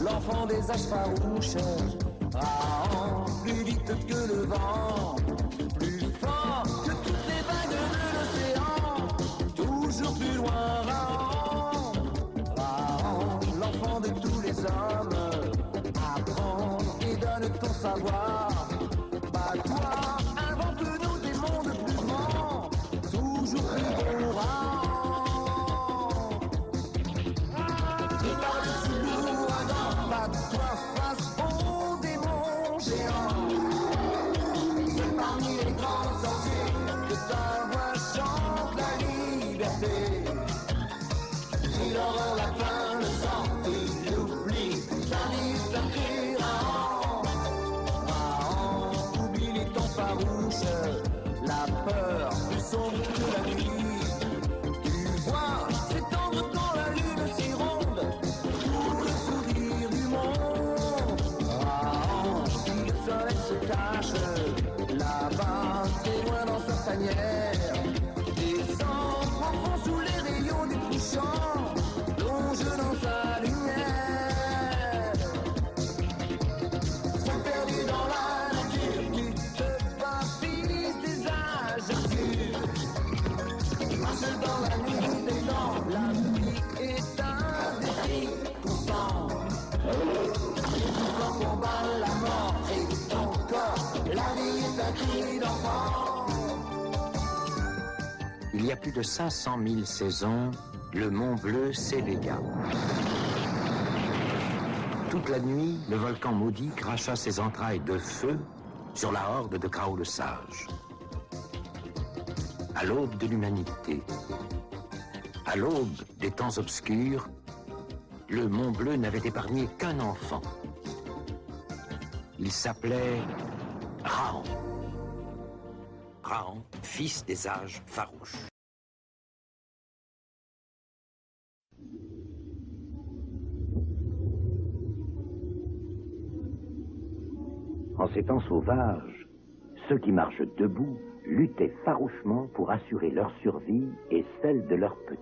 L'enfant des âges farouches, plus vite que le vent, plus fort que toutes les vagues de l'océan, toujours plus loin, l'enfant de tous les hommes, apprends et donne ton savoir, bats-toi, invente-nous des mondes plus grands, toujours plus grands. Toi face aux démons géants. C'est parmi les grands sentiers que ta voix chante la liberté. Il aura la faim, le sang, il oublie d'un livre, un cri, oublie les temps farouches, la peur plus sombre que la nuit. Tu vois s'étendre quand la lune s'y ronde, tout le sourire du monde. Si le soleil se cache là-bas, très loin dans sa tanière, descend profond sous les rayons du couchant, plonge dans sa lumière. Sont perdus dans la nature, tu te bats, fils des âges futurs. Marche dans la nuit des temps, la vie est un défi constant. Quand on bat la mort et ton corps, la vie est un cri d'enfant. Il y a plus de 500 000 saisons, le Mont Bleu s'éveilla. Toute la nuit, le volcan maudit cracha ses entrailles de feu sur la horde de Grao le Sage. À l'aube de l'humanité, à l'aube des temps obscurs, le Mont Bleu n'avait épargné qu'un enfant. Il s'appelait Raon. Raon, fils des âges farouches. En ces temps sauvages, ceux qui marchent debout luttaient farouchement pour assurer leur survie et celle de leurs petits.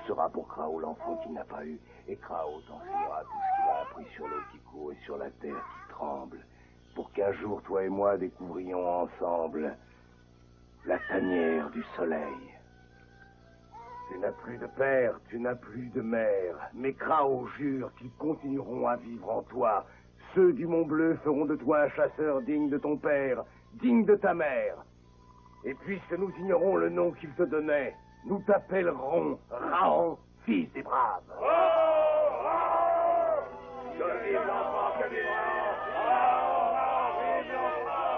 sera pour Krao l'enfant qu'il n'a pas eu. Et Krao t'enseignera tout ce qu'il a appris sur l'eau qui court et sur la terre qui tremble. Pour qu'un jour, toi et moi découvrions ensemble la tanière du soleil. Tu n'as plus de père, tu n'as plus de mère. Mais Krao jure qu'ils continueront à vivre en toi. Ceux du Mont Bleu feront de toi un chasseur digne de ton père, digne de ta mère. Et puisque nous ignorons le nom qu'ils te donnaient, nous t'appellerons Raon, fils des braves.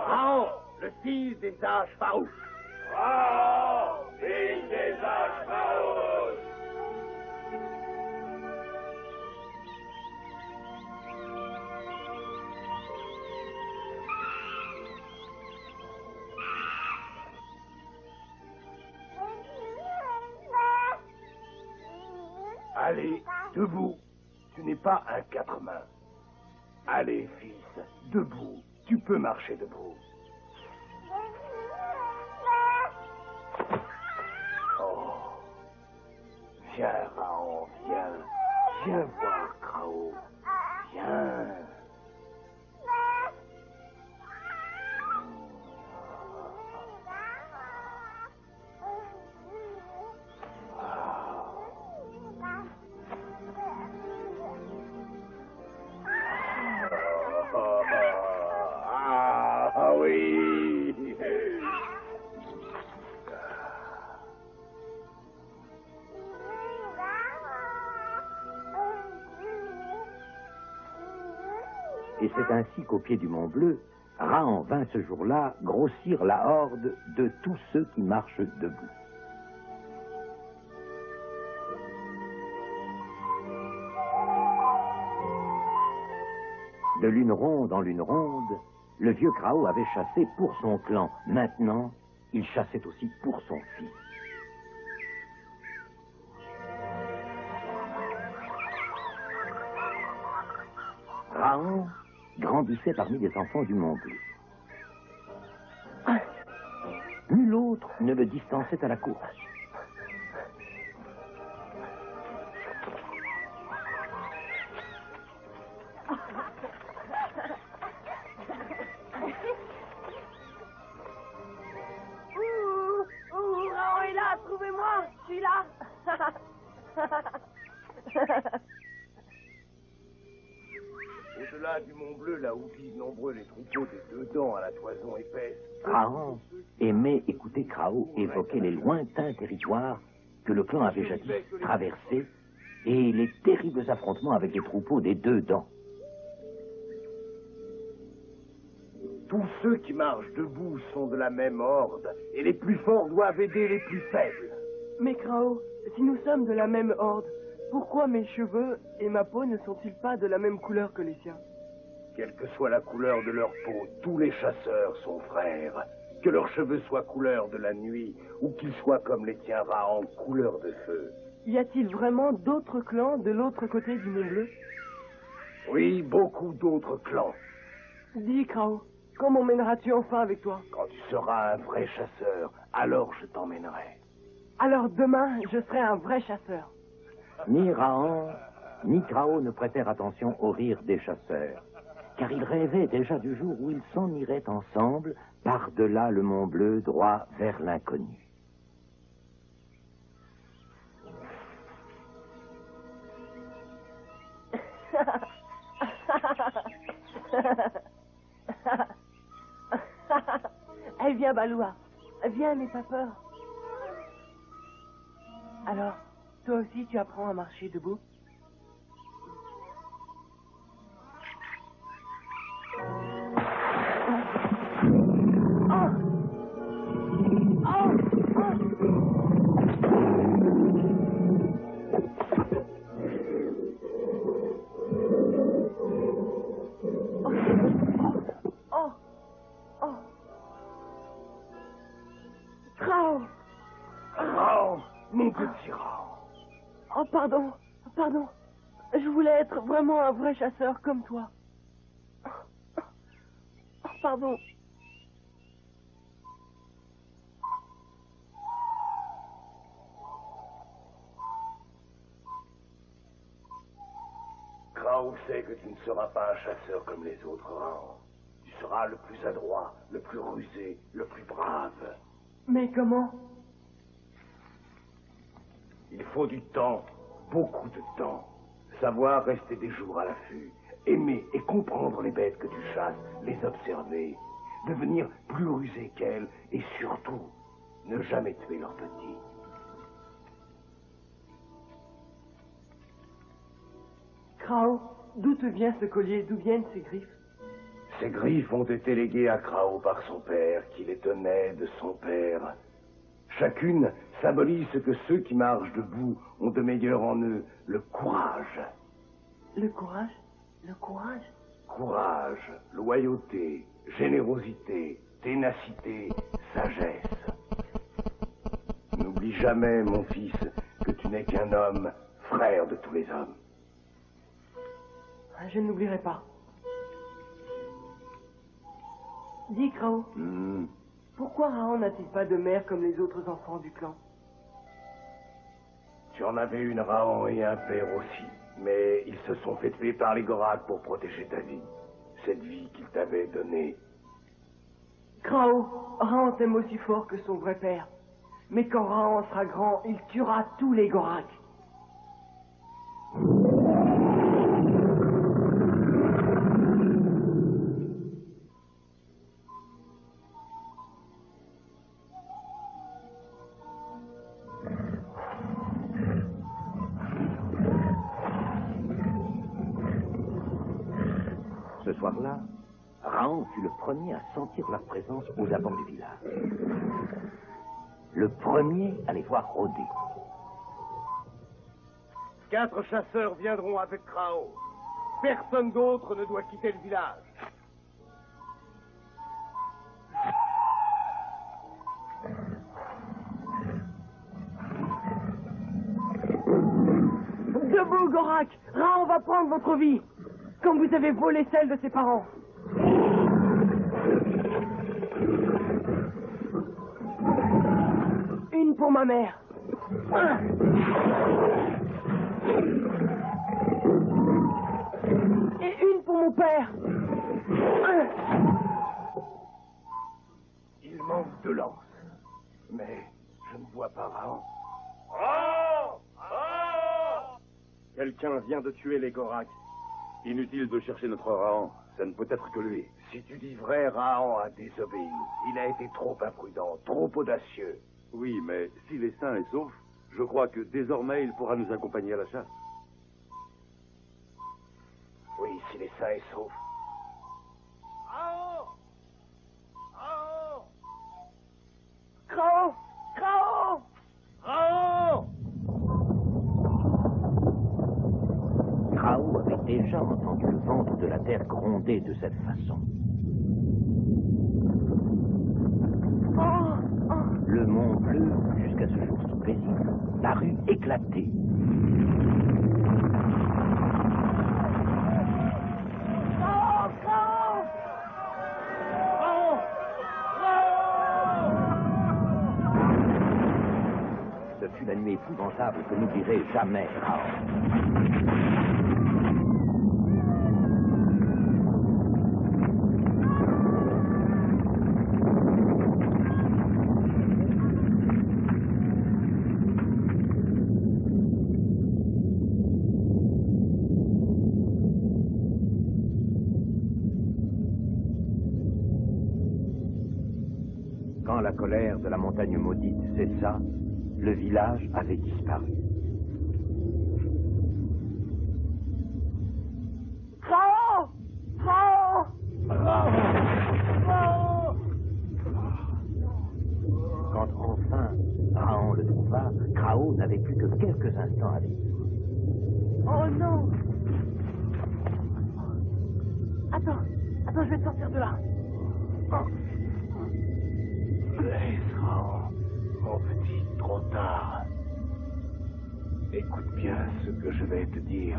Raon, le fils des âges farouches. Raon, fils des âges farouches. Allez, debout. Tu n'es pas un quatre mains. Allez, fils, debout. Tu peux marcher debout. Oh. Viens, Raon, viens. Viens voir Krao. Viens. Ah oui. Et c'est ainsi qu'au pied du Mont Bleu, Raon vint ce jour-là grossir la horde de tous ceux qui marchent debout. De lune ronde en lune ronde, le vieux Krao avait chassé pour son clan. Maintenant, il chassait aussi pour son fils. Raon grandissait parmi les enfants du Mont Bleu. Nul autre ne le distançait à la course. Raon est là, trouvez-moi, je suis là. Au-delà du Mont Bleu, là où vivent nombreux les troupeaux des deux dents à la toison épaisse. Raon aimait écouter Krao évoquer les lointains territoires que le clan avait jadis traversés et les terribles affrontements avec les troupeaux des deux dents. Tous ceux qui marchent debout sont de la même horde, et les plus forts doivent aider les plus faibles. Mais Krao, si nous sommes de la même horde, pourquoi mes cheveux et ma peau ne sont-ils pas de la même couleur que les siens? Quelle que soit la couleur de leur peau, tous les chasseurs sont frères. Que leurs cheveux soient couleur de la nuit, ou qu'ils soient comme les tiens Raon, couleur de feu. Y a-t-il vraiment d'autres clans de l'autre côté du Mont Bleu? Oui, beaucoup d'autres clans. Dis, Krao, quand m'emmèneras-tu enfin avec toi? Quand tu seras un vrai chasseur, alors je t'emmènerai. Alors demain, je serai un vrai chasseur. Ni Raon, ni Krao ne prêtèrent attention au rire des chasseurs, car ils rêvaient déjà du jour où ils s'en iraient ensemble, par-delà le Mont Bleu, droit vers l'inconnu. Eh, viens, Baloua. Viens, n'aie pas peur. Alors, toi aussi, tu apprends à marcher debout? Raon, mon petit Raon. Oh, pardon, pardon. Je voulais être vraiment un vrai chasseur comme toi. Oh, pardon. Raoult sait que tu ne seras pas un chasseur comme les autres, Raon. Tu seras le plus adroit, le plus rusé, le plus brave. Mais comment? Il faut du temps, beaucoup de temps. Savoir rester des jours à l'affût, aimer et comprendre les bêtes que tu chasses, les observer, devenir plus rusé qu'elles et surtout, ne jamais tuer leurs petits. Krao, d'où te vient ce collier? D'où viennent ces griffes? Ces griffes ont été léguées à Krao par son père, qui les tenait de son père. Chacune symbolise ce que ceux qui marchent debout ont de meilleur en eux, le courage. Le courage? Le courage? Courage, loyauté, générosité, ténacité, sagesse. N'oublie jamais, mon fils, que tu n'es qu'un homme, frère de tous les hommes. Je ne l'oublierai pas. Dis, Krao, pourquoi Raon n'a-t-il pas de mère comme les autres enfants du clan? Tu en avais une, Raon, et un père aussi. Mais ils se sont fait tuer par les Gorak pour protéger ta vie. Cette vie qu'ils t'avaient donnée. Krao, Raon t'aime aussi fort que son vrai père. Mais quand Raon sera grand, il tuera tous les Goraks. Ce soir-là, Raon fut le premier à sentir leur présence aux abords du village. Le premier à les voir rôder. 4 chasseurs viendront avec Krao. Personne d'autre ne doit quitter le village. Debout, Gorak! Raon va prendre votre vie, comme vous avez volé celle de ses parents. Une pour ma mère. Et une pour mon père. Il manque de lance. Mais je ne vois pas Raon. Quelqu'un vient de tuer les Goraks. Inutile de chercher notre Raon. Ça ne peut être que lui. Si tu dis vrai, Raon a désobéi. Il a été trop imprudent, trop audacieux. Oui, mais s'il est sain et sauf, je crois que désormais il pourra nous accompagner à la chasse. Oui, s'il est sain et sauf. Krao! Krao! Krao avait déjà entendu le ventre de la terre gronder de cette façon. Le mont bleu, jusqu'à ce jour si paisible, parut éclater. Ce fut la nuit épouvantable que n'oublierait jamais Raon. Quand la colère de la montagne maudite cessa, le village avait disparu. Krao! Krao! Quand enfin Raon le trouva, Krao n'avait plus que quelques instants à vivre. Oh non! Attends, je vais te sortir de là. Laisse, Raon, mon petit, trop tard. Écoute bien ce que je vais te dire.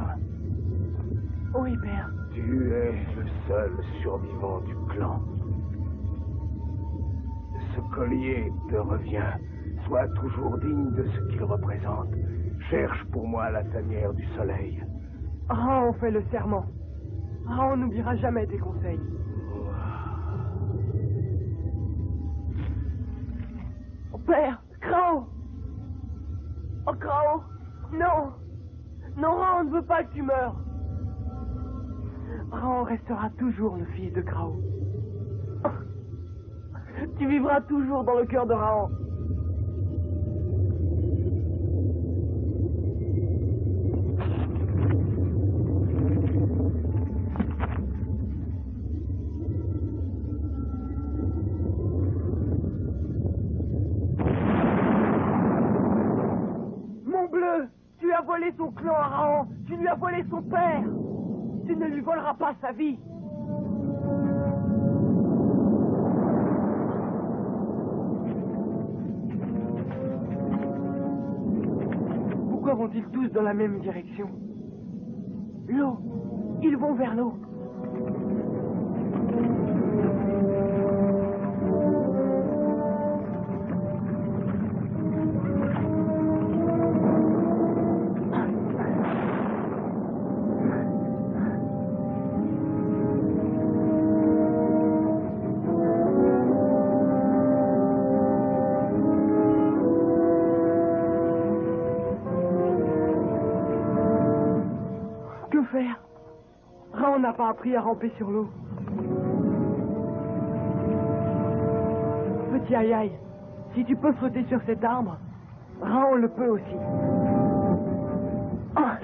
Oui, père. Tu es le seul survivant du clan. Ce collier te revient. Sois toujours digne de ce qu'il représente. Cherche pour moi la tanière du soleil. Raon fait le serment. Raon n'oubliera jamais tes conseils. Oh, père, Krao! Oh, Krao! Non! Non, Raon ne veut pas que tu meurs! Raon restera toujours le fils de Krao. Tu vivras toujours dans le cœur de Raon. Mon bleu, tu as volé son clan à Raon. Tu lui as volé son père. Tu ne lui voleras pas sa vie. Pourquoi vont-ils tous dans la même direction? L'eau. Ils vont vers l'eau. Que faire? Raon n'a pas appris à ramper sur l'eau. Petit Aïe Aïe, si tu peux sauter sur cet arbre, Raon le peut aussi. Ah.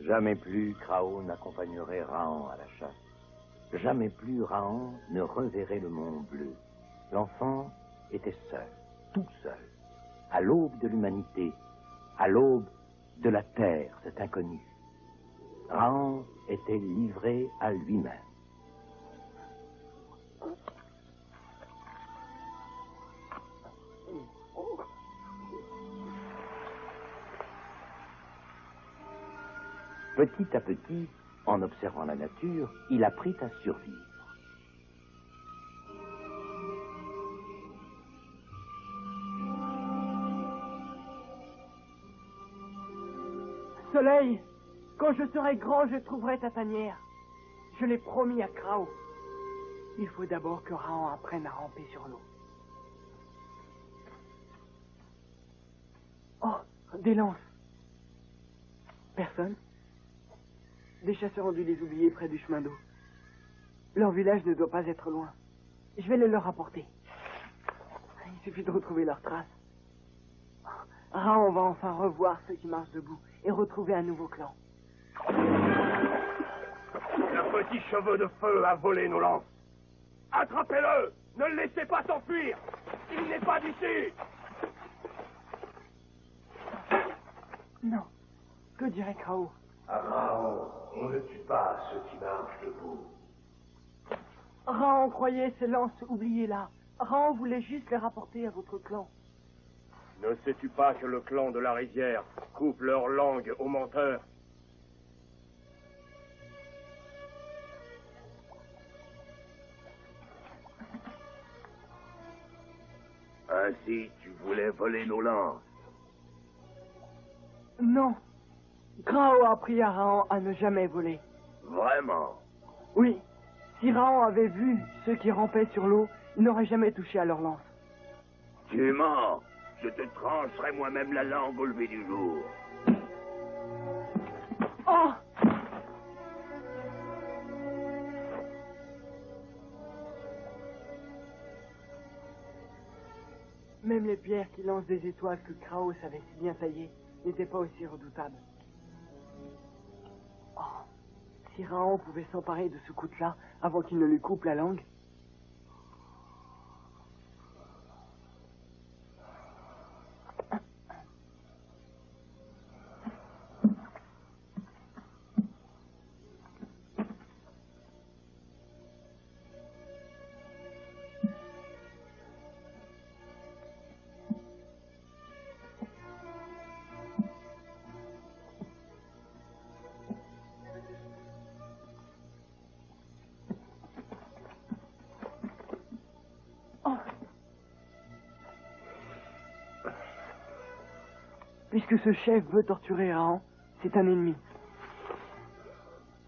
Jamais plus Krao n'accompagnerait Raon à la chasse. Jamais plus Raon ne reverrait le mont bleu. L'enfant était seul, tout seul, à l'aube de l'humanité, à l'aube de la terre, cet inconnu. Raon était livré à lui-même. Petit à petit, en observant la nature, il apprit à survivre. Soleil, quand je serai grand, je trouverai ta tanière. Je l'ai promis à Krao. Il faut d'abord que Raon apprenne à ramper sur l'eau. Oh, des lances. Personne? Des chasseurs ont dû les oublier près du chemin d'eau. Leur village ne doit pas être loin. Je vais les leur apporter. Il suffit de retrouver leurs traces. Raon va enfin revoir ceux qui marchent debout et retrouver un nouveau clan. Le petit cheveu de feu a volé nos lances. Attrapez-le! Ne le laissez pas s'enfuir! Il n'est pas d'ici! Non. Que dirait Krao? À Raon, on ne tue pas ceux qui marchent debout. Raon croyait ces lances oubliées là. Raon voulait juste les rapporter à votre clan. Ne sais-tu pas que le clan de la rivière coupe leur langue aux menteurs? Ainsi, tu voulais voler nos lances. Non. Krao a appris à Raon à ne jamais voler. Vraiment? Oui. Si Raon avait vu ceux qui rampaient sur l'eau, il n'aurait jamais touché à leur lance. Tu mens. Je te trancherai moi-même la langue au lever du jour. Oh! Même les pierres qui lancent des étoiles que Krao savait si bien tailler n'étaient pas aussi redoutables. Oh! Si Raon pouvait s'emparer de ce coutelas avant qu'il ne lui coupe la langue. Puisque ce chef veut torturer Rahan, c'est un ennemi.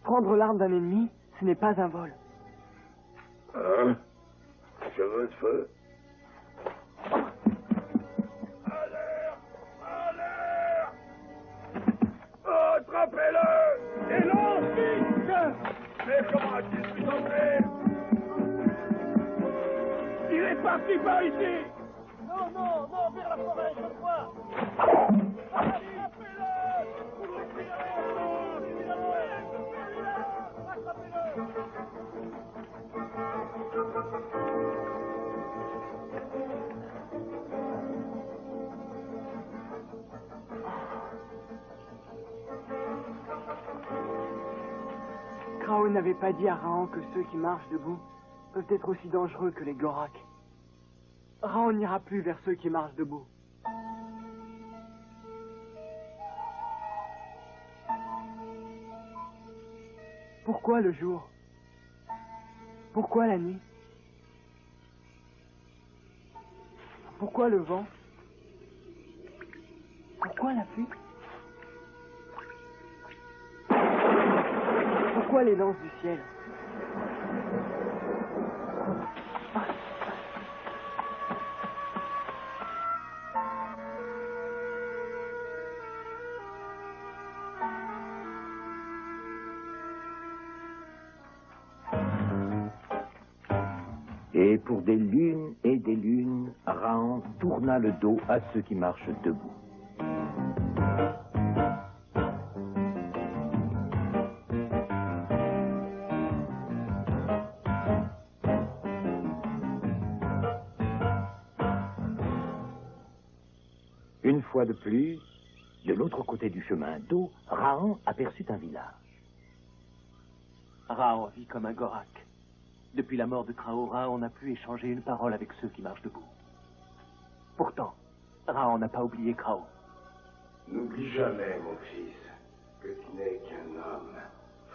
Prendre l'arme d'un ennemi, ce n'est pas un vol. Hein? Cheveux de feu? Attrapez-le! Et non, vite! Mais comment a-t-il pu tomber? Il est parti par ici! Non, non, non, vers la forêt, je le vois. Krao n'avait pas dit à Rahan que ceux qui marchent debout peuvent être aussi dangereux que les Gorak. Rahan n'ira plus vers ceux qui marchent debout. Pourquoi le jour? Pourquoi la nuit? Pourquoi le vent? Pourquoi la pluie? Pourquoi les lances du ciel? Et pour des lunes et des lunes, Rahan tourna le dos à ceux qui marchent debout. Une fois de plus, de l'autre côté du chemin d'eau, Rahan aperçut un village. Rahan vit comme un Gorak. Depuis la mort de Krao, Rahan n'a plus échangé une parole avec ceux qui marchent debout. Pourtant, Rahan n'a pas oublié Krao. N'oublie jamais, mon fils, que tu n'es qu'un homme,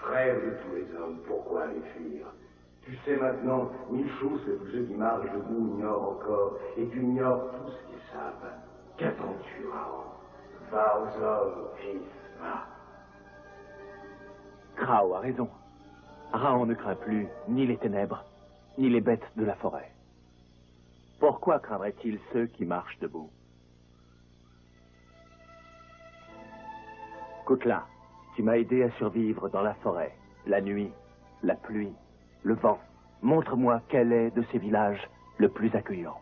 frère de tous les hommes. Pourquoi les fuir? Tu sais maintenant 1000 choses que tous ceux qui marchent debout ignorent encore, et tu ignores tout ce qu'ils savent. Qu'attends-tu, Rahan? Va aux hommes, fils, va. Krao a raison. Rahan ne craint plus ni les ténèbres, ni les bêtes de la forêt. Pourquoi craindrait-il ceux qui marchent debout? Kutla, tu m'as aidé à survivre dans la forêt, la nuit, la pluie, le vent. Montre-moi quel est de ces villages le plus accueillant.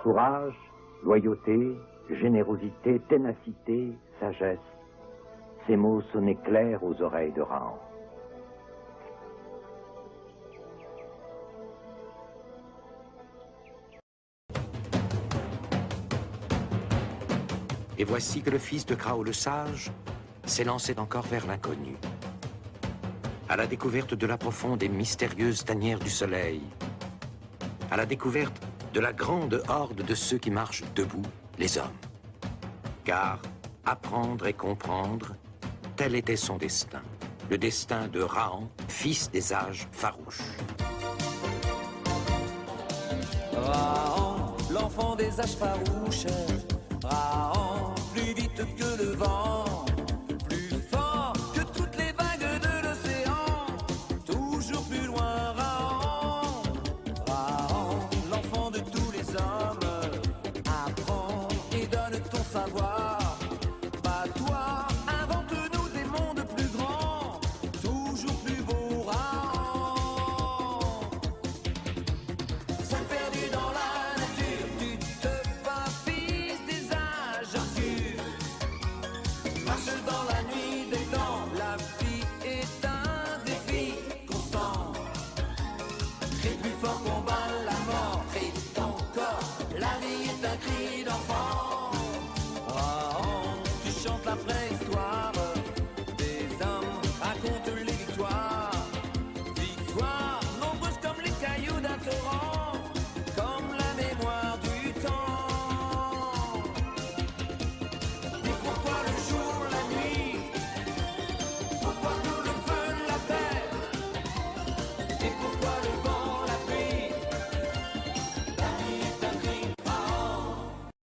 Courage, loyauté, générosité, ténacité, sagesse. Ces mots sonnaient clairs aux oreilles de Rahan. Et voici que le fils de Krao le sage s'élançait encore vers l'inconnu, à la découverte de la profonde et mystérieuse tanière du soleil, à la découverte de la grande horde de ceux qui marchent debout, les hommes. Car apprendre et comprendre, tel était son destin, le destin de Rahan, fils des âges farouches. Rahan, l'enfant des âges farouches. Rahan, plus vite que le vent, plus fort que toutes les vagues de l'océan, toujours plus loin. Rahan, Rahan, l'enfant de tous les hommes, apprends et donne ton savoir. Bats-toi, invente-nous des mondes plus grands, toujours plus beaux. Rahan, seul perdu dans la nature, tu te bats, fils des âges obscurs. Marche dans la nuit des temps, la vie est un défi constant. Crie plus fort, combat.